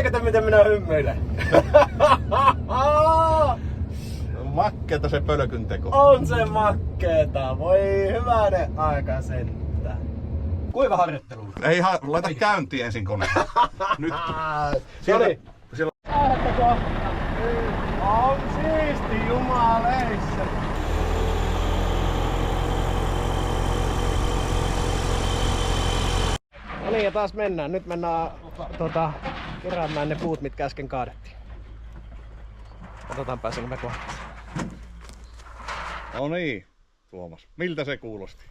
Näettekö te miten minä hymyilen? Makkeeta se pölkyn teko. On se makkeeta. Voi hyvänen aika sentään. Kuiva harjoittelu. Ei laita käyntiin ensin kone. Nyt. Siellä. Siellä. On siisti jumaleissa. No niin, ja taas mennään. Nyt mennään keräämään ne puut, mitkä äsken kaadettiin. Katsotaan pääsenkö me kohtaan. No niin, Tuomas. Miltä se kuulosti?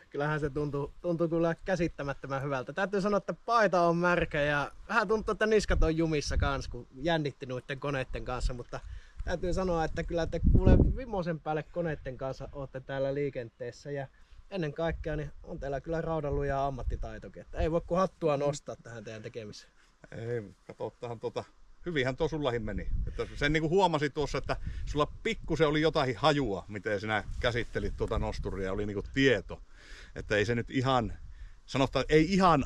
Kyllähän se tuntuu kyllä käsittämättömän hyvältä. Täytyy sanoa, että paita on märkä ja vähän tuntuu, että niskat on jumissa kanssa, kun jännitti noiden koneiden kanssa. Mutta täytyy sanoa, että kyllä te kuule vimosen päälle koneiden kanssa olette täällä liikenteessä. Ja ennen kaikkea niin on teillä kyllä raudanluja ammattitaitokin. Että ei voi kuin hattua nostaa tähän teidän tekemiseen. Ei, katsotaan hyvinhän tuo sullahin meni. Että sen niin kuin huomasin tuossa, että sulla pikkusen oli jotain hajua, miten sinä käsittelit tuota nosturia, oli niin kuin tieto. Että ei se nyt ihan, sanotaan, ei ihan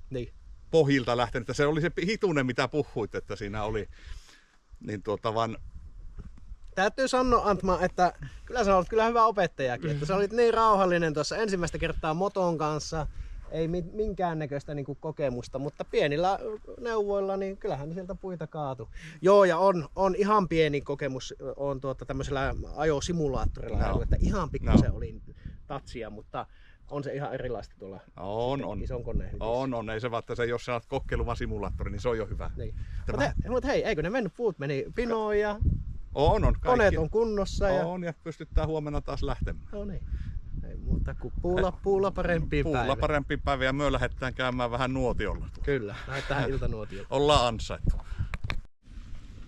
niin pohjilta lähtenyt. Se oli se hitunen, mitä puhuit, että siinä oli. Niin vaan... Täytyy sanoa, Antma, että kyllä sä olet kyllä hyvä opettajakin. Että sä olit niin rauhallinen tuossa ensimmäistä kertaa moton kanssa. Ei minkäännäköistä niin kuin kokemusta, mutta pienillä neuvoilla niin kyllähän sieltä puita kaatu. Joo, ja on ihan pieni kokemus on tämmöisellä ajosimulaattorilla, no. Että ihan pikkusen oli tatsia, mutta on se ihan erilaista tuolla ison koneen hyvissä. On, ei se vaan, että se, jos sä oot kokkeiluvan simulaattori, niin se on jo hyvä. Niin. Mutta hei, eikö ne mennyt, puut meni pinoon ja on koneet on kunnossa. Ja pystytään huomenna taas lähtemään. No niin. Ei muuta kuin puulla parempiin päiviin. Puulla parempiin päiviin ja me lähdetään käymään vähän nuotiolla. Kyllä, lähdetään iltanuotiolla. Ollaan ansaittu.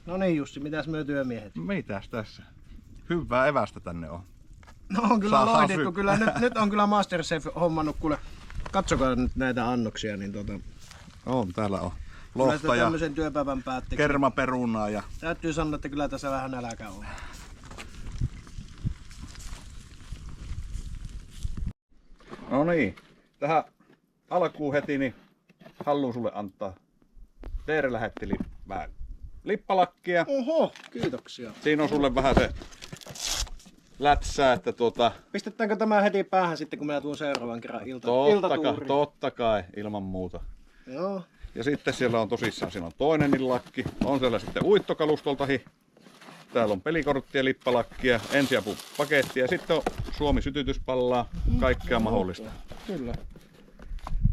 No niin Jussi, mitäs myö työmiehet? Mitäs tässä? Hyvää evästä tänne on. No on kyllä loidittu, kyllä nyt on kyllä Masterchef hommannut, kuule. Katsokaa nyt näitä annoksia, niin on, täällä on. Lohta ja tämmöisen työpäivän päätteeksi. Kermaperunaa ja... Täytyy sanoa, että kyllä tässä vähän nälkä on. No niin, tähän alkuun heti niin haluan sulle antaa. Teere lähetti vähän lippalakkia. Oho, kiitoksia. Siinä on sulle vähän se lätsää, että Pistetäänkö tämä heti päähän sitten, kun mä tuun seuraavan kerran iltatuuriin? Totta kai, ilman muuta. Joo. Ja sitten siellä on tosissaan, siinä on toinen lakki. On siellä sitten uittokalustoltahi. Täällä on pelikorttia, lippalakkia, ensiapupakettia ja sitten on Suomi sytytyspallaa, kaikkea mahdollista. Kyllä.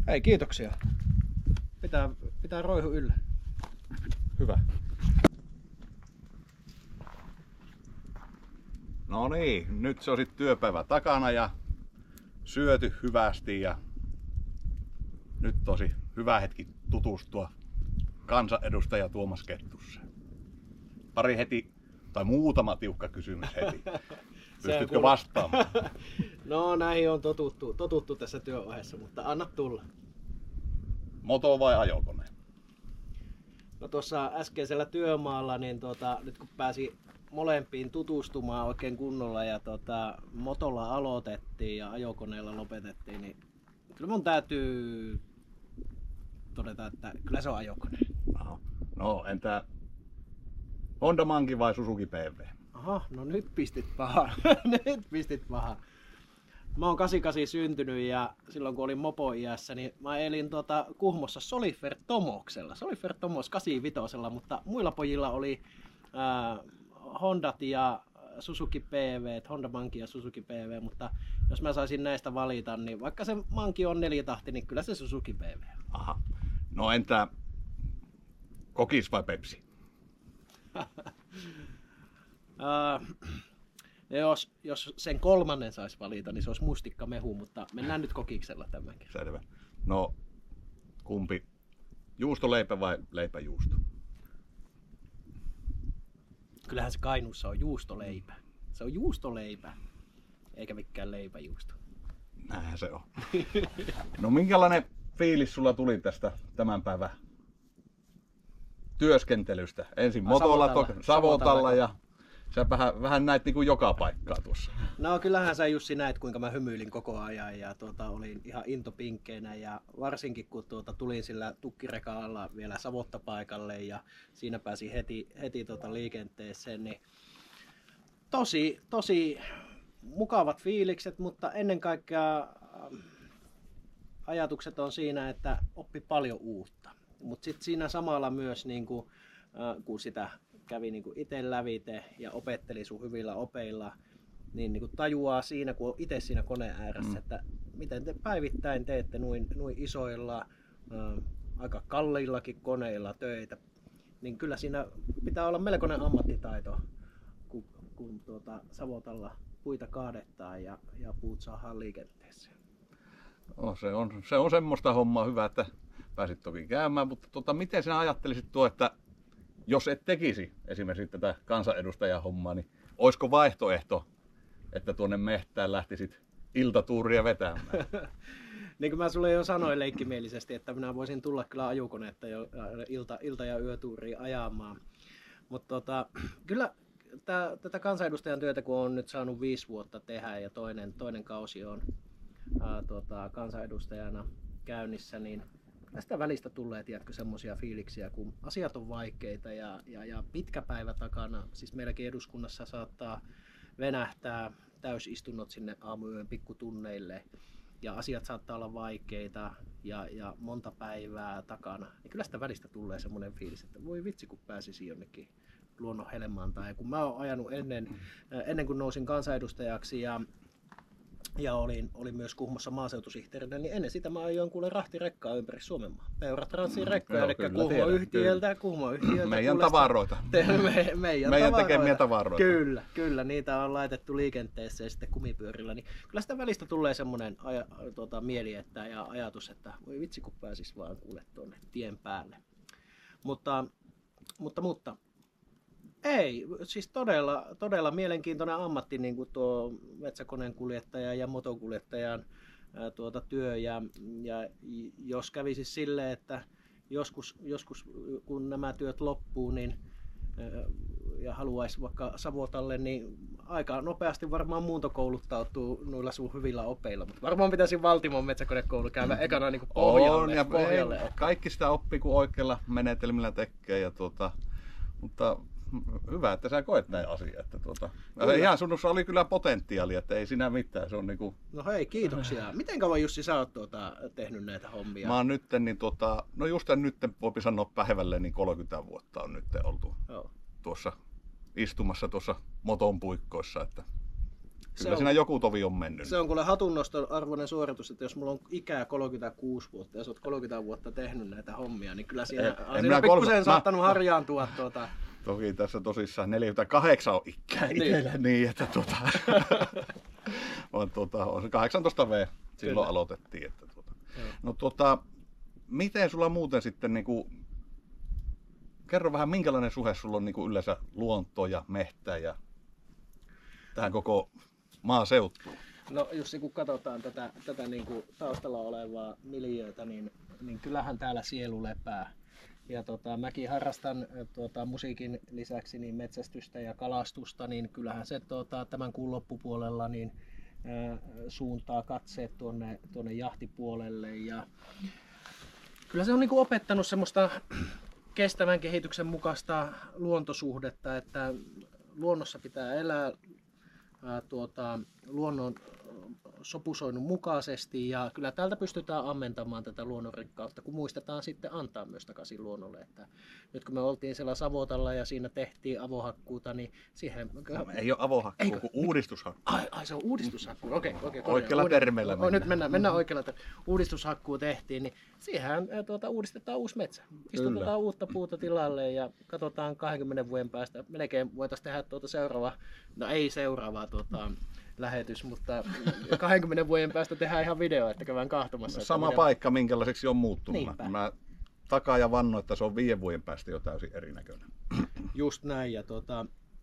Hei, kiitoksia. Pitää roihu yllä. Hyvä. No niin, nyt se on sitten työpäivä takana ja syöty hyvästi ja nyt tosi hyvä hetki tutustua kansanedustaja Tuomas Kettusseen. Pari heti, tai muutama tiukka kysymys heti. Pystytkö vastaamaan? No näihin on totuttu tässä työohessa, mutta anna tulla. Moto vai ajokone? No tuossa äskeisellä työmaalla, niin nyt kun pääsi molempiin tutustumaan oikein kunnolla ja motolla aloitettiin ja ajokoneella lopetettiin, niin kyllä mun täytyy todeta, että kyllä se on ajokone. No entä Honda Monkey vai Suzuki PV? Aha, no nyt pistit paha. Nyt pistit paha. Mä oon 88 syntynyt ja silloin kun olin mopo-iässä, niin mä elin Kuhmossa Solifer Tomoksella. Solifer Tomos 85, mutta muilla pojilla oli Hondat ja Suzuki PV, Honda Monkey ja Suzuki PV, mutta jos mä saisin näistä valita, niin vaikka se Monkey on 4-tahti, niin kyllä se Suzuki PV. Aha. No entä kokis vai Pepsi? Jos sen kolmannen saisi valita, niin se olisi mustikkamehu, mutta mennään nyt kokiksella tämänkin. Selvä. No kumpi? Juustoleipä vai leipäjuusto? Kyllähän se Kainuussa on juustoleipä. Se on juustoleipä, eikä mikään leipäjuusto. Näinhän se on. No minkälainen fiilis sulla tuli tästä tämän päivän työskentelystä? Ensin motolla, Savotalla ja Sä vähän näit niinku joka paikkaa tuossa. No kyllähän sä Jussi näit, kuinka mä hymyilin koko ajan ja olin ihan intopinkkeinä ja varsinkin kun tulin sillä tukkirekalla vielä savottapaikalle ja siinä pääsi heti liikenteeseen, niin tosi mukavat fiilikset, mutta ennen kaikkea ajatukset on siinä, että oppi paljon uutta. Mutta sitten siinä samalla myös, kun sitä kävi itse lävite ja opetteli sun hyvillä opeilla, niin tajuaa siinä, kun on itse siinä koneen ääressä, että miten te päivittäin teette noin isoilla, aika kalliillakin koneilla töitä. Niin kyllä siinä pitää olla melkoinen ammattitaito, kun savotalla puita kaadetaan ja puut saadaan liikenteeseen. No, se on semmoista hommaa hyvä, että pääsit toki käymään, mutta miten sinä ajattelisit että jos et tekisi esimerkiksi tätä kansanedustajan hommaa, niin olisiko vaihtoehto, että tuonne mehtään lähtisit iltatuuria vetämään? Niin kuin mä sulle jo sanoin leikkimielisesti, että minä voisin tulla kyllä ajukonetta jo ilta- ja yötuuria ajamaan. Mutta kyllä tätä kansanedustajan työtä, kun on nyt saanut 5 vuotta tehdä ja toinen kausi on kansanedustajana käynnissä, niin tästä välistä tulee, tiedätkö, semmoisia fiiliksiä, kun asiat on vaikeita ja pitkä päivä takana. Siis meilläkin eduskunnassa saattaa venähtää täysistunnot sinne aamuyön pikkutunneille ja asiat saattaa olla vaikeita ja monta päivää takana. Niin kyllä sitä välistä tulee semmoinen fiilis, että voi vitsi, kun pääsisi jonnekin luonnon helmaan. Tai kun mä oon ajanut ennen kuin nousin kansanedustajaksi ja olin myös Kuhmossa maaseutusihteerinä, niin ennen sitä mä ajoin kuule rahtirekkaa ympäri Suomenmaa. Peuratransin rekkoja, eli Kuhmo-yhtiöltä. Meidän tavaroita. Meidän tekemiä tavaroita. Kyllä, niitä on laitettu liikenteeseen sitten kumipyörillä. Niin kyllä sitä välistä tulee semmoinen mieli ja ajatus, että voi vitsi kun pääsis vaan kuule tuonne tien päälle. Mutta ei, siis todella mielenkiintoinen ammatti, niin kuin tuo metsäkoneen kuljettaja ja motokuljettajan työ. Ja jos kävisi silleen, että joskus kun nämä työt loppuu, niin ja haluaisi vaikka Savotalle, niin aika nopeasti varmaan muuntokouluttautuu noilla sun hyvillä opeilla. Mutta varmaan pitäisi Valtimon metsäkonekoulu käydä ekana niin kuin pohjalle. Kaikki sitä oppii, kun oikeilla menetelmillä tekee. Mutta hyvä, että sä koet näin asiaa. Ihan sunussa oli kyllä potentiaalia, että ei sinä mitään. Se on niinku... No hei, kiitoksia. Miten kauan Jussi sä oot tehnyt näitä hommia? Mä oon nytten, no just nyt voipi sanoa päivälle, niin 30 vuotta on nyt oltu tuossa istumassa tuossa moton puikkoissa. Että kyllä siinä joku tovi on mennyt. Se on kuule hatunnoston arvoinen suoritus, että jos mulla on ikää 36 vuotta ja sä oot 30 vuotta tehnyt näitä hommia, niin kyllä siinä on pikkusen saattanut harjaantua Toki tässä tosissaan 48 on ikää itsellä, niin että on se 18V silloin kyllä aloitettiin. Että No miten sulla muuten sitten kerro vähän minkälainen suhde sulla on yleensä luontoon ja mehtään ja tähän koko maaseutuun? No Jussi, kun katsotaan tätä taustalla olevaa miljöötä, niin kyllähän täällä sielu lepää. Ja mäkin harrastan musiikin lisäksi niin metsästystä ja kalastusta, niin kyllähän se tämän kuun loppupuolella niin suuntaa katseet tuonne jahtipuolelle. Ja kyllä se on opettanut semmoista kestävän kehityksen mukaista luontosuhdetta, että luonnossa pitää elää luonnon sopusoinnun mukaisesti ja kyllä täältä pystytään ammentamaan tätä luonnonrikkautta, kun muistetaan sitten antaa myös takaisin luonnolle. Että nyt kun me oltiin siellä Savotalla ja siinä tehtiin avohakkuuta, niin siihen... Ei ole avohakkuu, kun uudistushakkuu. Ai se on uudistushakkuu, okei. Oikealla termeillä mennään. Nyt mennään oikealla termeillä. Uudistushakkuu tehtiin, niin siihen uudistetaan uusi metsä. Istutetaan uutta puuta tilalle ja katsotaan 20 vuoden päästä. Melkein voitaisiin tehdä seuraavaa lähetys, mutta 20 vuoden päästä tehdään ihan video, että käydään kahtomassa. Sama paikka, minkälaiseksi on muuttunut. Mä takaa ja vannoin, että se on 5 vuoden päästä jo täysin erinäköinen. Just näin, ja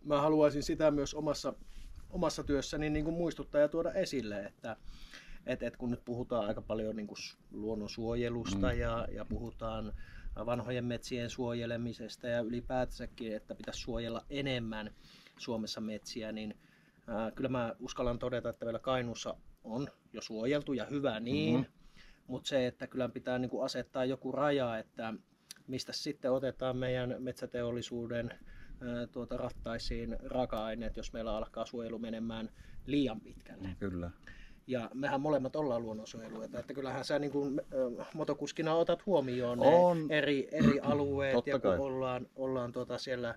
mä haluaisin sitä myös omassa työssäni niin kuin muistuttaa ja tuoda esille, että kun nyt puhutaan aika paljon niin kuin luonnonsuojelusta ja puhutaan vanhojen metsien suojelemisesta ja ylipäätänsäkin, että pitäisi suojella enemmän, Suomessa metsiä, niin kyllä mä uskallan todeta, että meillä Kainuussa on jo suojeltu ja hyvä niin, mutta se, että kyllä pitää niin kuin asettaa joku raja, että mistä sitten otetaan meidän metsäteollisuuden rattaisiin raaka-aineet, jos meillä alkaa suojelu menemään liian pitkälle. Kyllä. Ja mehän molemmat ollaan luonnonsuojeluita, että kyllähän sä niin kuin motokuskina otat huomioon ne eri alueet. Totta ja kun kai. ollaan siellä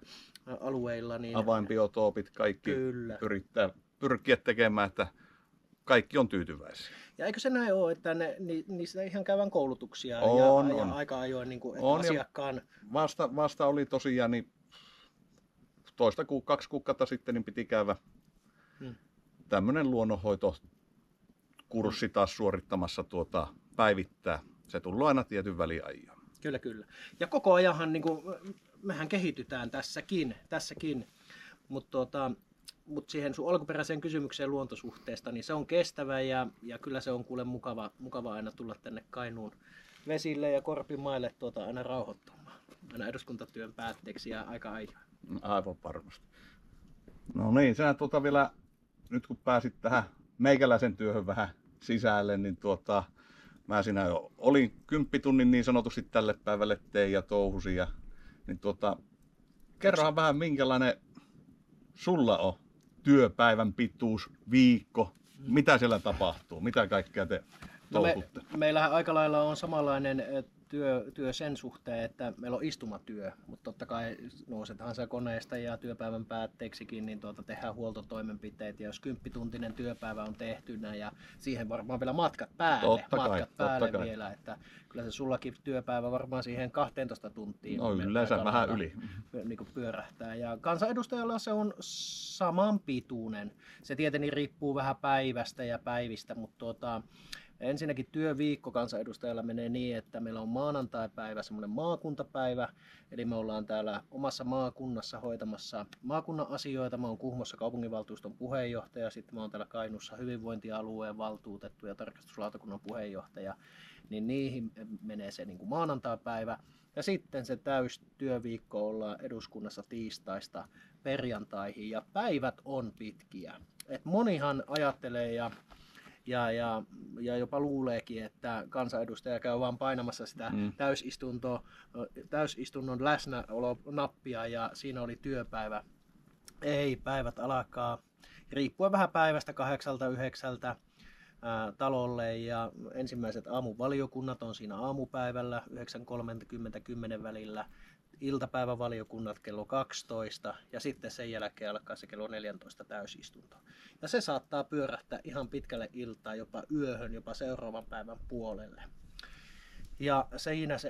alueilla, niin avainbiotoopit kaikki pyrkiä tekemään, että kaikki on tyytyväisiä. Ja eikö se näin ole, että niistä ihan käyvän koulutuksia ja aika ajoin, niin kuin, että asiakkaan... Vasta oli tosiaan niin 2 kuukautta sitten niin piti käydä tämmöinen luonnonhoitokurssi taas suorittamassa päivittää. Se tullut aina tietyn väliajan. Kyllä. Ja koko ajanhan niin kuin, mehän kehitytään tässäkin. Mutta siihen sun alkuperäiseen kysymykseen luontosuhteesta, niin se on kestävä ja kyllä se on kuule mukava aina tulla tänne Kainuun vesille ja Korpimaille aina rauhoittumaan. Aina eduskuntatyön päätteeksi ja aika ajoin. Aivan varmasti. No niin, sinä vielä, nyt kun pääsit tähän meikäläisen työhön vähän sisälle, niin mä siinä jo olin 10 tunnin niin sanotusti tälle päivälle tein ja touhusin. Niin kerrohan vähän minkälainen sulla on työpäivän pituus, viikko, mitä siellä tapahtuu, mitä kaikkea te touhutte? Meillähän aika lailla on samanlainen työ sen suhteen, että meillä on istumatyö, mutta totta kai nousetaan se koneesta ja työpäivän päätteeksikin, niin tehdään huoltotoimenpiteet ja jos 10-tuntinen työpäivä on tehtynä ja siihen varmaan vielä matkat päälle vielä, että kyllä se sullakin työpäivä varmaan siihen 12 tuntiin. No yleensä vähän yli. Niin kuin pyörähtää ja kansanedustajalla se on samanpituinen. Se tietenkin riippuu vähän päivästä ja päivistä, mutta ensinnäkin työviikko kansanedustajalla menee niin, että meillä on maanantaipäivä semmoinen maakuntapäivä, eli me ollaan täällä omassa maakunnassa hoitamassa maakunnan asioita. Mä oon Kuhmossa kaupunginvaltuuston puheenjohtaja, sitten mä oon täällä Kainuussa hyvinvointialueen valtuutettu ja tarkastuslautakunnan puheenjohtaja, niin niihin menee se niin kuin maanantaipäivä. Ja sitten se täystyöviikko ollaan eduskunnassa tiistaista perjantaihin ja päivät on pitkiä. Et monihan ajattelee ja jopa luuleekin, että kansanedustaja käy vaan painamassa sitä täysistunnon läsnäolonappia ja siinä oli työpäivä. Ei, päivät alkaa riippuen vähän päivästä 8-9 talolle ja ensimmäiset aamuvaliokunnat on siinä aamupäivällä 9.30-10 välillä. Iltapäivävaliokunnat kello 12 ja sitten sen jälkeen alkaa se kello 14 täysistunto. Ja se saattaa pyörähtää ihan pitkälle iltaan, jopa yöhön, jopa seuraavan päivän puolelle. Ja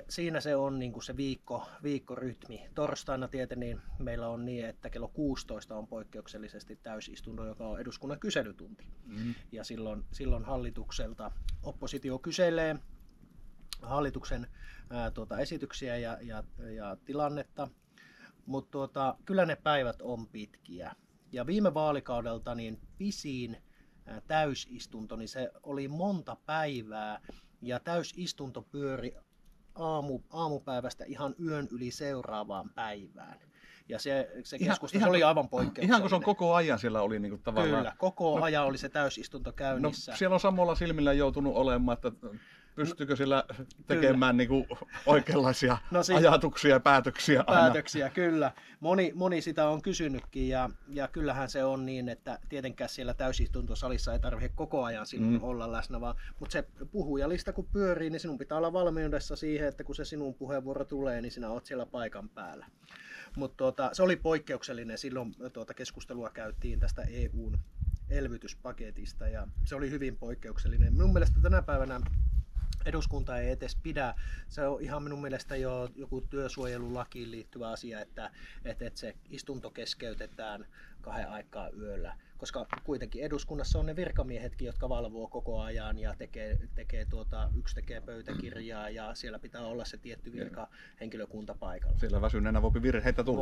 siinä se on niin kuin se viikkorytmi. Torstaina tietenkin meillä on niin, että kello 16 on poikkeuksellisesti täysistunto, joka on eduskunnan kyselytunti. Ja silloin hallitukselta oppositio kyselee hallituksen esityksiä ja tilannetta, mutta kyllä ne päivät on pitkiä. Ja viime vaalikaudelta niin pisin täysistunto, niin se oli monta päivää ja täysistunto pyöri aamupäivästä ihan yön yli seuraavaan päivään. Ja se keskustelu oli aivan poikkeuksellinen. Ihan kun se on koko ajan siellä oli niin kuin tavallaan... Kyllä, koko ajan oli se täysistunto käynnissä. No, siellä on samalla silmillä joutunut olemaan, että pystyykö sillä tekemään niin kuin oikeanlaisia ajatuksia ja päätöksiä aina? Päätöksiä, kyllä. Moni sitä on kysynytkin ja kyllähän se on niin, että tietenkään siellä täysistuntosalissa ei tarvitse koko ajan sinun olla läsnä, mutta se puhujalista kun pyörii, niin sinun pitää olla valmiudessa siihen, että kun se sinun puheenvuoro tulee, niin sinä olet siellä paikan päällä. Mutta se oli poikkeuksellinen, silloin keskustelua käytiin tästä EUn elvytyspaketista ja se oli hyvin poikkeuksellinen. Minun mielestä tänä päivänä eduskunta ei edes pidä. Se on ihan minun mielestä jo joku työsuojelulakiin liittyvä asia, että se istunto keskeytetään 2 aikaa yöllä. Koska kuitenkin eduskunnassa on ne virkamiehetkin, jotka valvoo koko ajan ja yksi tekee pöytäkirjaa ja siellä pitää olla se tietty virkahenkilökunta paikalla. Siellä väsyneenä voi virheitä tulla.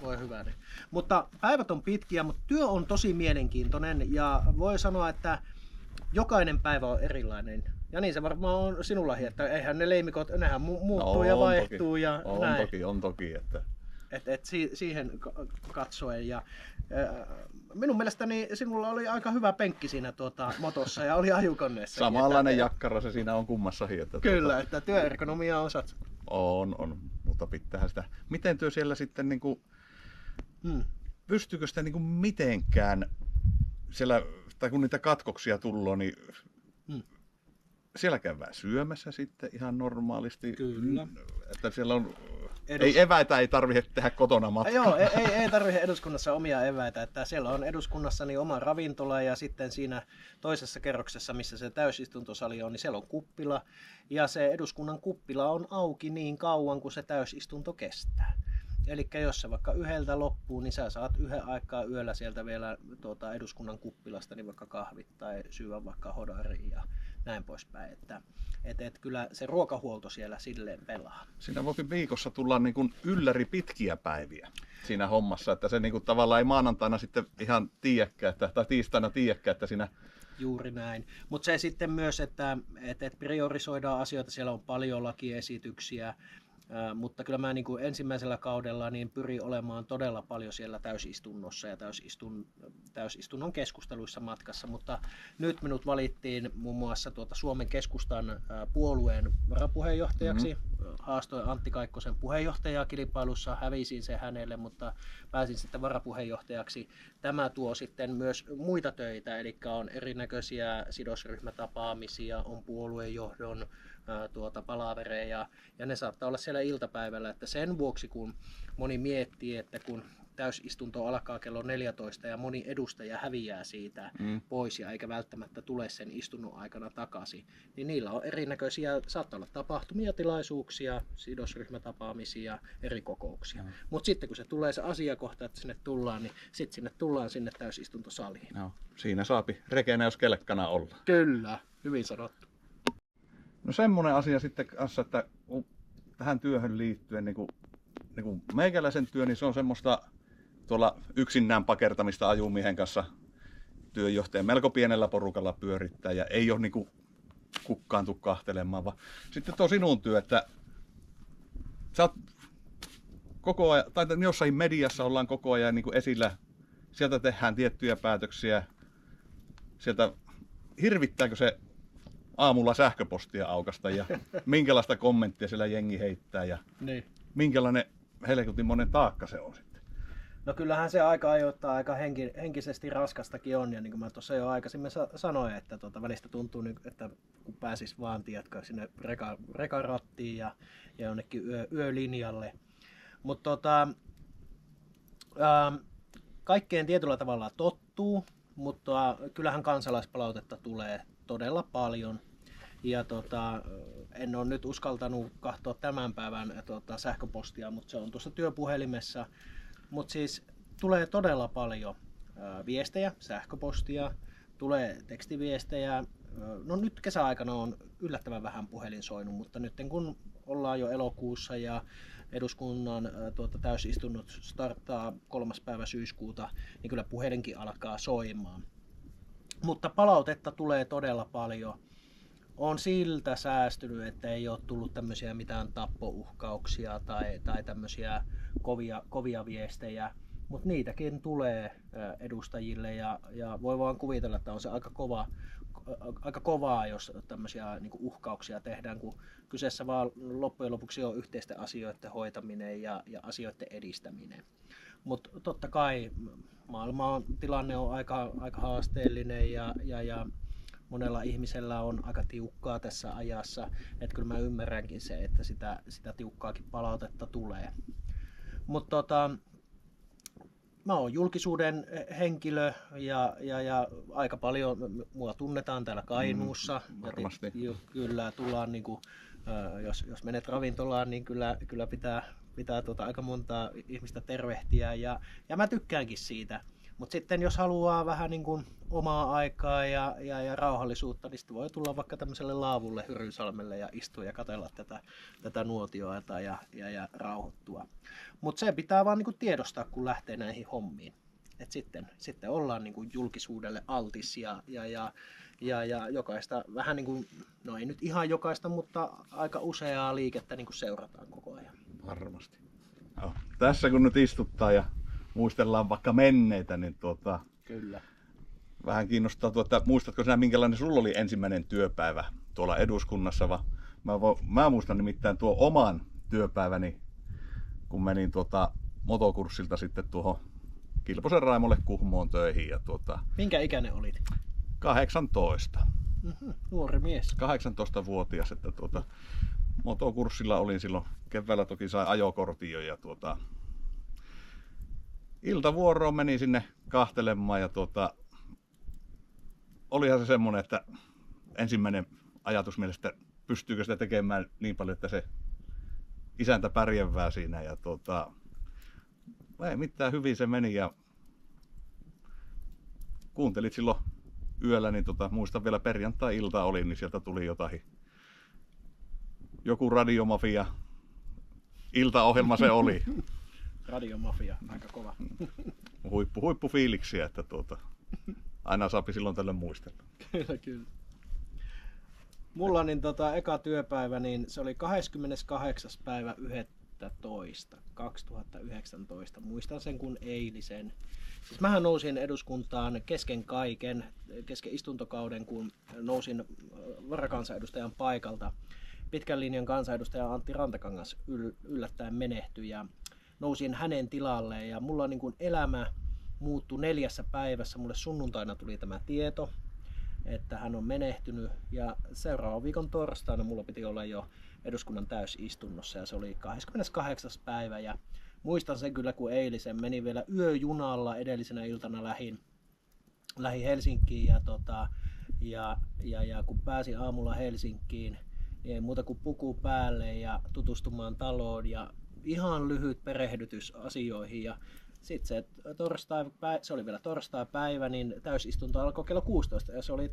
Voi hyvänen. Mutta päivät on pitkiä, mutta työ on tosi mielenkiintoinen ja voi sanoa, että jokainen päivä on erilainen. Ja niin se varmaan on sinullakin, että eihän ne leimikot, nehän muuttuu ja vaihtuu. On toki, että Siihen katsoen. Ja, minun mielestäni sinulla oli aika hyvä penkki siinä motossa ja oli ajukoneessa. Samanlainen jakkara se siinä on kummassakin. Että kyllä, että työergonomia osat. On, mutta pitäähän sitä. Miten työ siellä sitten, niin kuin, pystyykö sitä niin kuin mitenkään, siellä, tai kun niitä katkoksia tulee, niin siellä käydään syömässä sitten ihan normaalisti. Kyllä. Että siellä on, ei eväitä ei tarvitse tehdä kotona matkaa. Joo, ei tarvitse eduskunnassa omia eväitä. Että siellä on eduskunnassa niin oma ravintola ja sitten siinä toisessa kerroksessa, missä se täysistuntosali on, niin siellä on kuppila. Ja se eduskunnan kuppila on auki niin kauan kuin se täysistunto kestää. Eli jos se vaikka 1 loppuu, niin sä saat 1 aikaa yöllä sieltä vielä eduskunnan kuppilasta niin vaikka kahvit tai syödä vaikka hodariin ja näin poispäin. Että kyllä se ruokahuolto siellä silleen pelaa. Siinä voi viikossa tulla niin kuin ylläri pitkiä päiviä siinä hommassa, että se niin kuin tavallaan ei maanantaina sitten ihan tiedäkään, tai tiistaina tiedäkään, että siinä... Juuri näin. Mutta se sitten myös, että priorisoidaan asioita, siellä on paljon lakiesityksiä, mutta kyllä mä niin kuin ensimmäisellä kaudella niin pyrin olemaan todella paljon siellä täysistunnossa ja täysistunnon keskusteluissa matkassa, mutta nyt minut valittiin muun muassa Suomen keskustan puolueen varapuheenjohtajaksi. Haastoin Antti Kaikkosen puheenjohtajaa kilpailussa, hävisin se hänelle, mutta pääsin sitten varapuheenjohtajaksi. Tämä tuo sitten myös muita töitä, eli on erinäköisiä sidosryhmätapaamisia, on puoluejohdon palavereja ja ne saattaa olla siellä iltapäivällä, että sen vuoksi kun moni miettii, että kun täysistunto alkaa kello 14 ja moni edustaja häviää siitä pois ja eikä välttämättä tule sen istunnon aikana takaisin, niin niillä on erinäköisiä, saattaa olla tapahtumia, tilaisuuksia, sidosryhmätapaamisia, eri kokouksia. Mutta sitten kun se tulee se asiakohta, että sinne tullaan, niin sitten sinne tullaan sinne täysistuntosaliin. No, siinä saapi rekenä jos kelkkana olla. Kyllä, hyvin sanottu. No semmoinen asia sitten kanssa, että tähän työhön liittyen, niin kuin meikäläisen työ, niin se on semmoista tuolla yksinään pakertamista ajumiehen kanssa työjohtaja melko pienellä porukalla pyörittää ja ei ole niin kuin kukaan tuu kahtelemaan, vaan sitten tuo sinun työ, että sä oot koko ajan, tai jossain mediassa ollaan koko ajan niin kuin esillä, sieltä tehdään tiettyjä päätöksiä, sieltä hirvittääkö se aamulla sähköpostia aukasta ja minkälaista kommenttia siellä jengi heittää ja minkälainen helkutinmoinen taakka se on sitten. No kyllähän se aika ajoittaa aika henkisesti raskastakin on ja niin kuin mä tuossa jo aikaisemmin sanoin, että välistä tuntuu, että kun pääsis vaan tiedätkö, sinne rekarattiin ja jonnekin yölinjalle. Mutta kaikkeen tietyllä tavalla tottuu, mutta kyllähän kansalaispalautetta tulee todella paljon. Ja en ole nyt uskaltanut katsoa tämän päivän sähköpostia, mutta se on tuossa työpuhelimessa. Mutta siis tulee todella paljon viestejä, sähköpostia, tulee tekstiviestejä. No nyt kesäaikana on yllättävän vähän puhelin soinut, mutta nyt kun ollaan jo elokuussa ja eduskunnan täysistunnot starttaa 3. päivä syyskuuta, niin kyllä puhelinkin alkaa soimaan. Mutta palautetta tulee todella paljon. On siltä säästynyt, että ei ole tullut tämmöisiä mitään tappouhkauksia tai tämmöisiä kovia viestejä, mutta niitäkin tulee edustajille ja voi vaan kuvitella, että on se aika kovaa, jos tämmöisiä niin kuin uhkauksia tehdään, kun kyseessä vaan loppujen lopuksi on yhteisten asioiden hoitaminen ja asioiden edistäminen. Mutta totta kai maailman tilanne on aika haasteellinen ja monella ihmisellä on aika tiukkaa tässä ajassa, että kyllä mä ymmärränkin se, että sitä tiukkaakin palautetta tulee. Mutta mä oon julkisuuden henkilö ja aika paljon mua tunnetaan täällä Kainuussa. Varmasti. Ja kyllä tullaan, niin kuin, jos menet ravintolaan, niin kyllä pitää aika montaa ihmistä tervehtiä ja mä tykkäänkin siitä. Mutta sitten jos haluaa vähän niin kuin omaa aikaa ja rauhallisuutta, niin sitten voi tulla vaikka tämmöiselle laavulle Hyrynsalmelle ja istua ja katsella tätä nuotioita ja rauhoittua. Mutta se pitää vaan niin kuin tiedostaa, kun lähtee näihin hommiin. Et sitten ollaan niin kuin julkisuudelle altis ja jokaista vähän niin kuin, no ei nyt ihan jokaista, mutta aika useaa liikettä niin kuin seurataan koko ajan. Varmasti. No, tässä kun nyt istuttaa ja muistellaan vaikka menneitä, niin Kyllä. vähän kiinnostaa, että muistatko sinä minkälainen sulla oli ensimmäinen työpäivä tuolla eduskunnassa? Mä muistan nimittäin tuo oman työpäiväni, kun menin motokurssilta sitten tuohon Kilposen Raimolle Kuhmoon töihin. Ja Minkä ikäinen olit? 18. Nuori mies. 18-vuotias, että motokurssilla olin silloin keväällä, toki sai ajokortin jo, ja iltavuoroon menin sinne kahtelemaan, ja olihan se semmoinen, että ensimmäinen ajatus mielestä, pystyykö sitä tekemään niin paljon, että se isäntä pärjäävää siinä, ja ei mitään, hyvin se meni, ja kuuntelit silloin yöllä, niin muistan vielä perjantai-ilta oli, niin sieltä tuli joku radiomafia iltaohjelma se oli. Radiomafia, aika kova. Huippufiiliksiä, että aina saapi silloin tällöin muistella. Kyllä. Mulla niin eka työpäivä, niin se oli 28. päivä 11. 2019. Muistan sen kuin eilisen. Siis mähän nousin eduskuntaan kesken kaiken, kesken istuntokauden, kun nousin varakansanedustajan paikalta. Pitkän linjan kansanedustaja Antti Rantakangas yllättäen menehtyi ja nousin hänen tilalleen. Ja mulla niin kuin elämä muuttui 4 päivässä. Mulle sunnuntaina tuli tämä tieto, että hän on menehtynyt, ja seuraavan viikon torstaina mulla piti olla jo eduskunnan täysistunnossa, ja se oli 28. päivä, ja muistan sen kyllä kuin eilisen. Menin vielä yöjunalla edellisenä iltana lähi Helsinkiin, ja kun pääsin aamulla Helsinkiin, niin ei muuta kuin puku päälle ja tutustumaan taloon ja ihan lyhyt perehdytys asioihin. Ja sitten se oli vielä torstai-päivä, niin täysistunto alkoi kello 16 ja se oli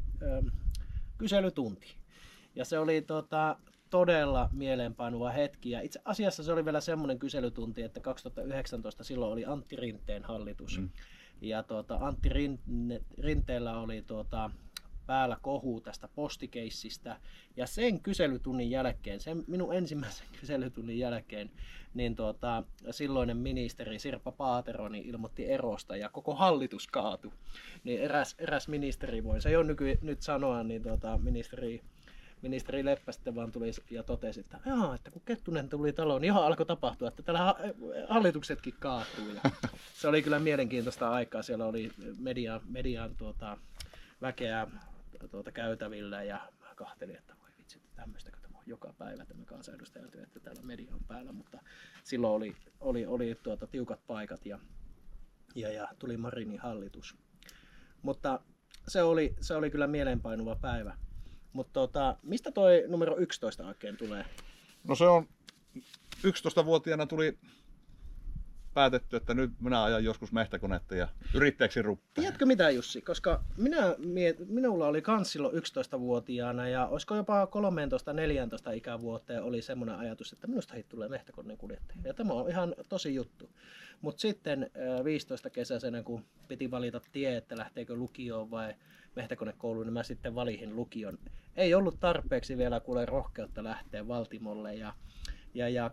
kyselytunti. Ja se oli todella mieleenpainuva hetki. Ja itse asiassa se oli vielä semmoinen kyselytunti, että 2019 silloin oli Antti Rinteen hallitus. Ja Antti Rinteellä oli päällä kohu tästä postikeissistä. Ja sen kyselytunnin jälkeen, sen minun ensimmäisen kyselytunnin jälkeen, niin silloinen ministeri Sirpa Paatero niin ilmoitti erosta ja koko hallitus kaatui. Niin eräs ministeri, voin se jo nyt sanoa, niin ministeri Leppä sitten vaan tuli ja totesi, että kun Kettunen tuli taloon, niin ihan alkoi tapahtua, että täällä hallituksetkin kaatuu. Ja se oli kyllä mielenkiintoista aikaa. Siellä oli median väkeä käytävillä, ja mä kahtelin, että voi vitsi, että tämmöistäkö tämä on joka päivä tämä kansanedustajan työ, että täällä media on päällä, mutta silloin oli tiukat paikat ja tuli Marinin hallitus. Mutta se oli kyllä mieleenpainuva päivä. Mutta mistä toi numero 11 oikein tulee? No se on 11-vuotiaana tuli päätetty, että nyt minä ajan joskus mehtäkonetta ja yrittäjäksi ruppeen. Tiedätkö mitä, Jussi? Koska minulla oli kans silloin 11-vuotiaana ja olisiko jopa 13-14 ikävuoteen oli semmoinen ajatus, että minusta tulee mehtäkoneen kuljettaja. Ja tämä on ihan tosi juttu. Mutta sitten 15 kesäisenä, kun piti valita tie, että lähteekö lukioon vai mehtäkonekouluun, niin mä sitten valitin lukion. Ei ollut tarpeeksi vielä kuule rohkeutta lähteä Valtimolle ja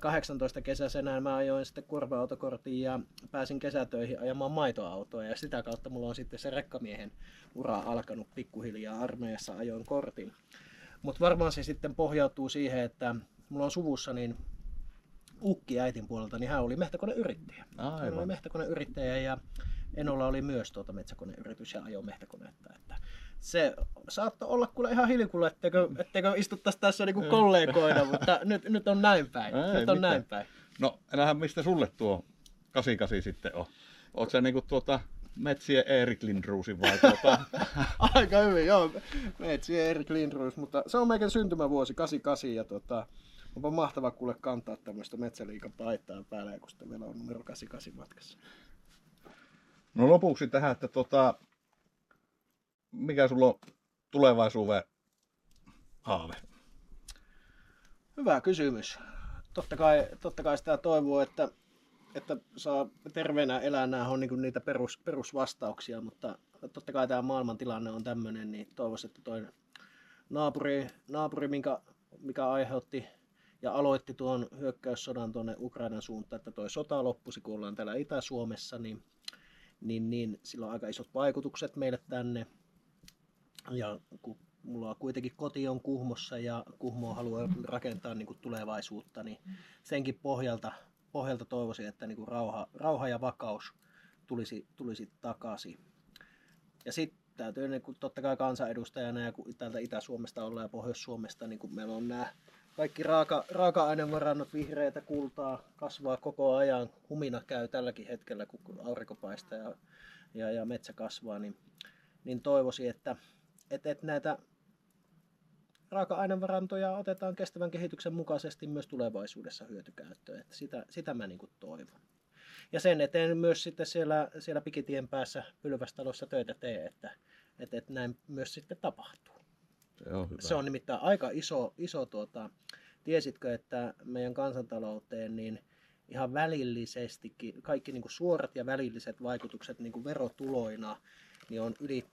18 kesäisenä mä ajoin sitten kuorma-autokortin ja pääsin kesätöihin ajamaan maitoautoa, ja sitä kautta mulla on sitten se rekkamiehen ura alkanut pikkuhiljaa. Armeijassa ajoin kortin. Mutta varmaan se sitten pohjautuu siihen, että mulla on suvussa niin ukki äitin puolelta, niin hän oli mehtäkoneyrittäjä. Hän oli mehtäkoneyrittäjä ja enolla oli myös metsäkoneyritys ja ajoi mehtäkonetta. Että se saattoi olla kyllä ihan hilkulla, etteikö istuttaisi tässä niinku kollegoina, mutta nyt on näin päin. Näin päin. No, enähän mistä sulle tuo 88 sitten on? Oot sä niinku metsien Erik Lindruusin vai Aika hyvin, joo. Metsien Erik Lindruus, mutta se on meidän syntymävuosi 88 ja onpa mahtava kuule kantaa tämmöistä Metsäliigan paitaa päällä, kun sitten vielä on numero 88 matkassa. No lopuksi tähän, että mikä sulla on tulevaisuuden haave? Hyvä kysymys. Totta kai sitä toivoo, että saa terveenä elää. Nämä on niinku niitä perusvastauksia, mutta totta kai tämä maailman tilanne on tämmöinen, niin toivoisin, että toi naapuri mikä aiheutti ja aloitti tuon hyökkäyssodan tuonne Ukrainan suuntaan, että toi sota loppusi, kun ollaan täällä Itä-Suomessa, niin sillä on aika isot vaikutukset meille tänne. Ja kun mulla on kuitenkin koti on Kuhmossa ja Kuhmoa haluaa rakentaa niin kuin tulevaisuutta, niin senkin pohjalta toivoisin, että niin kuin rauha ja vakaus tulisi takaisin. Ja sitten täytyy niin kuin totta kai kansanedustajana ja kun täältä Itä-Suomesta ollaan ja Pohjois-Suomesta, niin kun meillä on nämä kaikki raaka-ainevarannot, vihreitä kultaa kasvaa koko ajan. Humina käy tälläkin hetkellä, kun aurinko paistaa ja metsä kasvaa, niin toivoisin, että näitä raaka-ainevarantoja otetaan kestävän kehityksen mukaisesti myös tulevaisuudessa hyötykäyttöön. Että sitä mä niin kuin toivon. Ja sen eteen myös sitten siellä Pikitien päässä Pylvästalossa töitä tee, että näin myös sitten tapahtuu. Se on nimittäin aika iso tiesitkö, että meidän kansantalouteen niin ihan välillisestikin, kaikki niin kuin suorat ja välilliset vaikutukset niin kuin verotuloina, niin on yli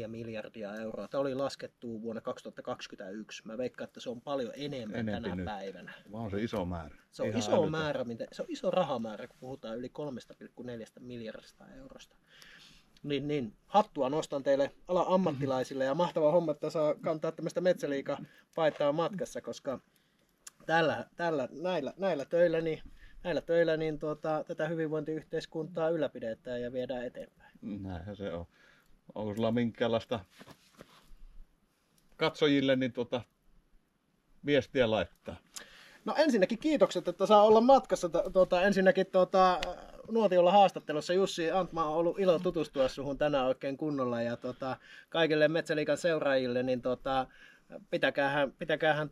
3,4 miljardia euroa. Tämä oli laskettu vuonna 2021. Mä veikkaan, että se on paljon enemmän tänä päivänä. Vaan on se iso määrä. Se on iso määrä, se on iso rahamäärä, kun puhutaan yli 3,4 miljardista eurosta. Niin, hattua nostan teille alan ammattilaisille ja mahtava homma, että saa kantaa tämmöistä Metsäliiga-paitaa matkassa, koska näillä töillä niin tätä hyvinvointiyhteiskuntaa ylläpidetään ja viedään eteenpäin. Näinhän se on. Onko sulla minkäänlaista katsojille niin viestiä laittaa? No ensinnäkin kiitokset, että saa olla matkassa. Ensinnäkin Nuotiolla haastattelussa Jussi Antmaa on ollut ilo tutustua suhun tänään oikein kunnolla. Ja kaikille Metsäliigan seuraajille, niin pitäkäähän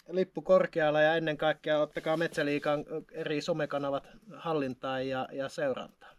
lippu korkealla ja ennen kaikkea ottakaa Metsäliigan eri somekanavat hallintaan ja seurantaan.